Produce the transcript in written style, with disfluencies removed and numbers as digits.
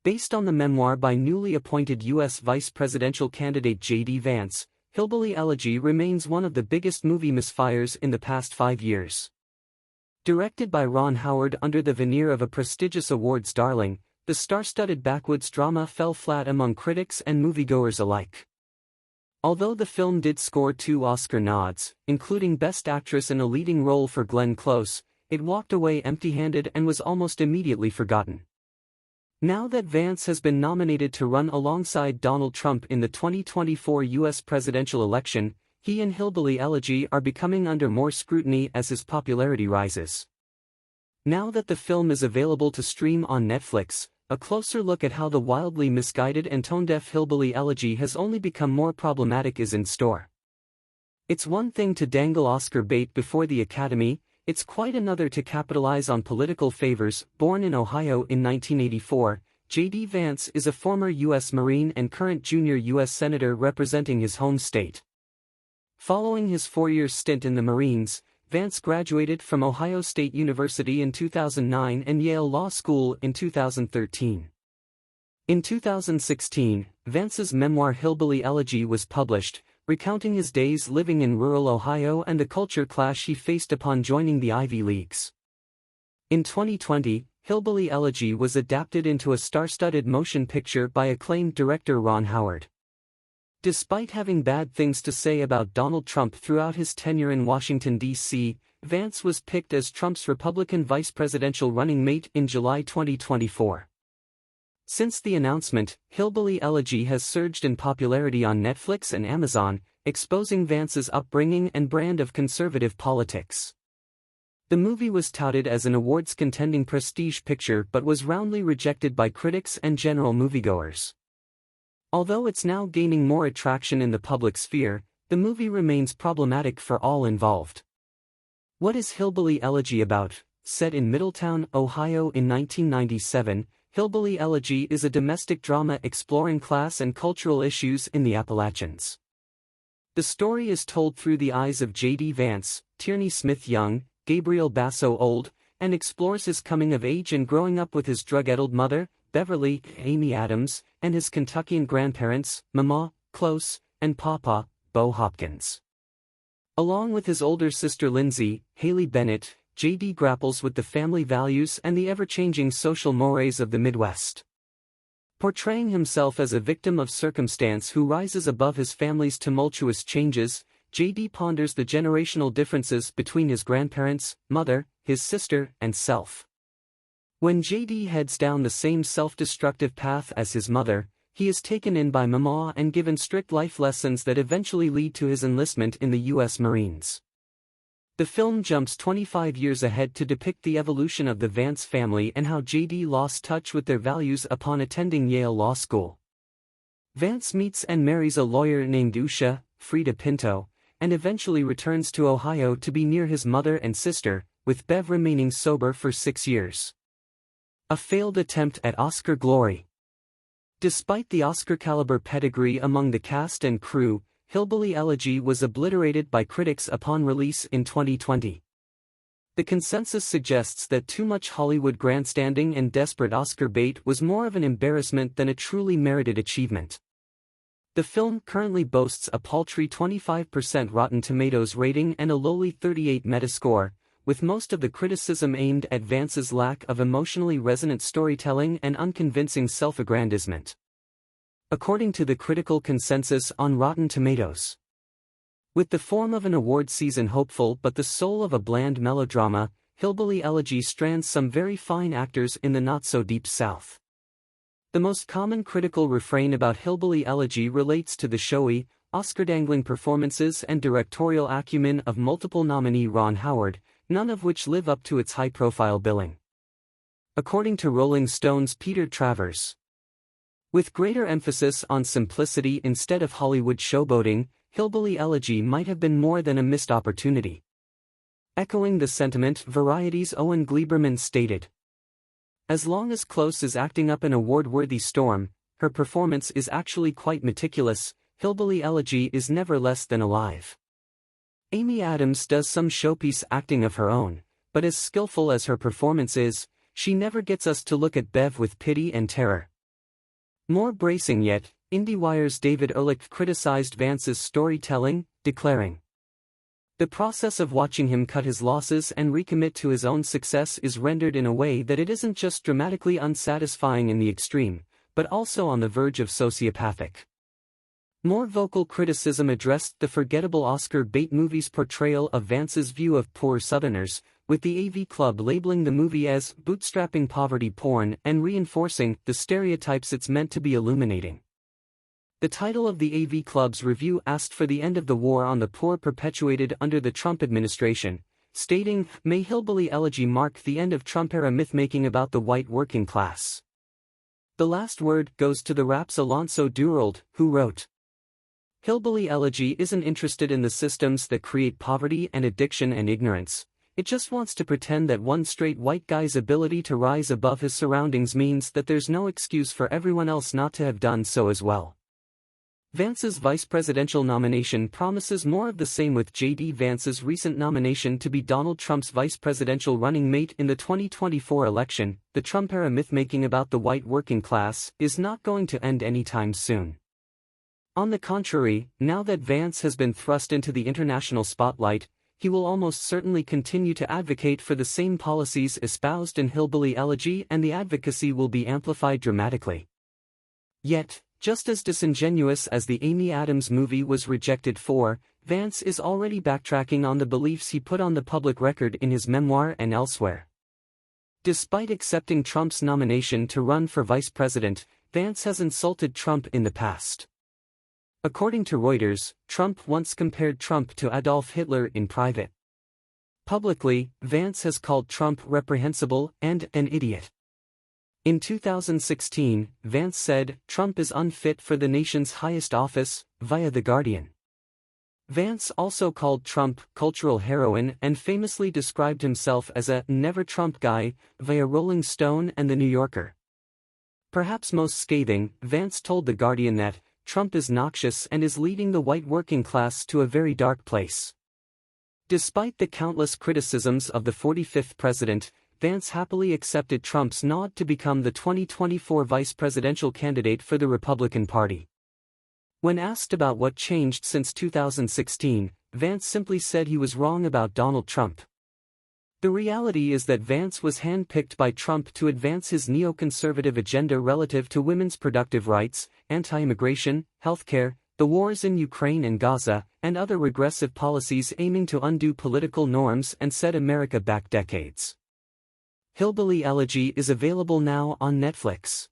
Based on the memoir by newly appointed U.S. vice presidential candidate J.D. Vance, Hillbilly Elegy remains one of the biggest movie misfires in the past 5 years. Directed by Ron Howard under the veneer of a prestigious awards darling, the star-studded backwoods drama fell flat among critics and moviegoers alike. Although the film did score 2 Oscar nods, including Best Actress in a leading role for Glenn Close, it walked away empty-handed and was almost immediately forgotten. Now that Vance has been nominated to run alongside Donald Trump in the 2024 U.S. presidential election, he and Hillbilly Elegy are becoming under more scrutiny as his popularity rises. Now that the film is available to stream on Netflix, a closer look at how the wildly misguided and tone-deaf Hillbilly Elegy has only become more problematic is in store. It's one thing to dangle Oscar bait before the Academy, it's quite another to capitalize on political favors. Born in Ohio in 1984, J.D. Vance is a former U.S. Marine and current junior U.S. Senator representing his home state. Following his 4-year stint in the Marines, Vance graduated from Ohio State University in 2009 and Yale Law School in 2013. In 2016, Vance's memoir Hillbilly Elegy was published, recounting his days living in rural Ohio and the culture clash he faced upon joining the Ivy Leagues. In 2020, Hillbilly Elegy was adapted into a star-studded motion picture by acclaimed director Ron Howard. Despite having bad things to say about Donald Trump throughout his tenure in Washington, D.C., Vance was picked as Trump's Republican vice presidential running mate in July 2024. Since the announcement, Hillbilly Elegy has surged in popularity on Netflix and Amazon, exposing Vance's upbringing and brand of conservative politics. The movie was touted as an awards-contending prestige picture but was roundly rejected by critics and general moviegoers. Although it's now gaining more attraction in the public sphere, the movie remains problematic for all involved. What is Hillbilly Elegy about? Set in Middletown, Ohio in 1997, Hillbilly Elegy is a domestic drama exploring class and cultural issues in the Appalachians. The story is told through the eyes of J.D. Vance, Tierney Smith Young, Gabriel Basso Old, and explores his coming of age and growing up with his drug-addled mother, Beverly, Amy Adams, and his Kentuckian grandparents, Mama, Close, and Papa, Bo Hopkins. Along with his older sister Lindsay, Haley Bennett, J.D. grapples with the family values and the ever-changing social mores of the Midwest. Portraying himself as a victim of circumstance who rises above his family's tumultuous changes, J.D. ponders the generational differences between his grandparents, mother, his sister, and self. When J.D. heads down the same self-destructive path as his mother, he is taken in by Mama and given strict life lessons that eventually lead to his enlistment in the U.S. Marines. The film jumps 25 years ahead to depict the evolution of the Vance family and how J.D. lost touch with their values upon attending Yale Law School. Vance meets and marries a lawyer named Usha, Frida Pinto, and eventually returns to Ohio to be near his mother and sister, with Bev remaining sober for 6 years. A failed attempt at Oscar glory. Despite the Oscar-caliber pedigree among the cast and crew, Hillbilly Elegy was obliterated by critics upon release in 2020. The consensus suggests that too much Hollywood grandstanding and desperate Oscar bait was more of an embarrassment than a truly merited achievement. The film currently boasts a paltry 25% Rotten Tomatoes rating and a lowly 38 Metascore, with most of the criticism aimed at Vance's lack of emotionally resonant storytelling and unconvincing self-aggrandizement. According to the critical consensus on Rotten Tomatoes, with the form of an award season hopeful but the soul of a bland melodrama, Hillbilly Elegy strands some very fine actors in the not-so-deep South. The most common critical refrain about Hillbilly Elegy relates to the showy, Oscar-dangling performances and directorial acumen of multiple nominee Ron Howard, none of which live up to its high-profile billing. According to Rolling Stone's Peter Travers, with greater emphasis on simplicity instead of Hollywood showboating, Hillbilly Elegy might have been more than a missed opportunity. Echoing the sentiment, Variety's Owen Gleiberman stated, "As long as Close is acting up an award-worthy storm, her performance is actually quite meticulous. Hillbilly Elegy is never less than alive. Amy Adams does some showpiece acting of her own, but as skillful as her performance is, she never gets us to look at Bev with pity and terror. More bracing yet, IndieWire's David Ehrlich criticized Vance's storytelling, declaring, "The process of watching him cut his losses and recommit to his own success is rendered in a way that it isn't just dramatically unsatisfying in the extreme, but also on the verge of sociopathic." More vocal criticism addressed the forgettable Oscar bait movie's portrayal of Vance's view of poor Southerners, with the AV Club labeling the movie as bootstrapping poverty porn and reinforcing the stereotypes it's meant to be illuminating. The title of the AV Club's review asked for the end of the war on the poor perpetuated under the Trump administration, stating, "May Hillbilly Elegy mark the end of Trump-era myth-making about the white working class." The last word goes to the rap's Alonso Durald, who wrote, "Hillbilly Elegy isn't interested in the systems that create poverty and addiction and ignorance. It just wants to pretend that one straight white guy's ability to rise above his surroundings means that there's no excuse for everyone else not to have done so as well." Vance's vice presidential nomination promises more of the same, with J.D. Vance's recent nomination to be Donald Trump's vice presidential running mate in the 2024 election. The Trump-era myth-making about the white working class is not going to end anytime soon. On the contrary, now that Vance has been thrust into the international spotlight, he will almost certainly continue to advocate for the same policies espoused in Hillbilly Elegy, and the advocacy will be amplified dramatically. Yet, just as disingenuous as the Amy Adams movie was rejected for, Vance is already backtracking on the beliefs he put on the public record in his memoir and elsewhere. Despite accepting Trump's nomination to run for vice president, Vance has insulted Trump in the past. According to Reuters, Trump once compared Trump to Adolf Hitler in private. Publicly, Vance has called Trump reprehensible and an idiot. In 2016, Vance said, "Trump is unfit for the nation's highest office," via The Guardian. Vance also called Trump cultural heroin and famously described himself as a never Trump guy, via Rolling Stone and The New Yorker. Perhaps most scathing, Vance told The Guardian that Trump is noxious and is leading the white working class to a very dark place. Despite the countless criticisms of the 45th president, Vance happily accepted Trump's nod to become the 2024 vice presidential candidate for the Republican Party. When asked about what changed since 2016, Vance simply said he was wrong about Donald Trump. The reality is that Vance was handpicked by Trump to advance his neoconservative agenda relative to women's productive rights, anti-immigration, healthcare, the wars in Ukraine and Gaza, and other regressive policies aiming to undo political norms and set America back decades. Hillbilly Elegy is available now on Netflix.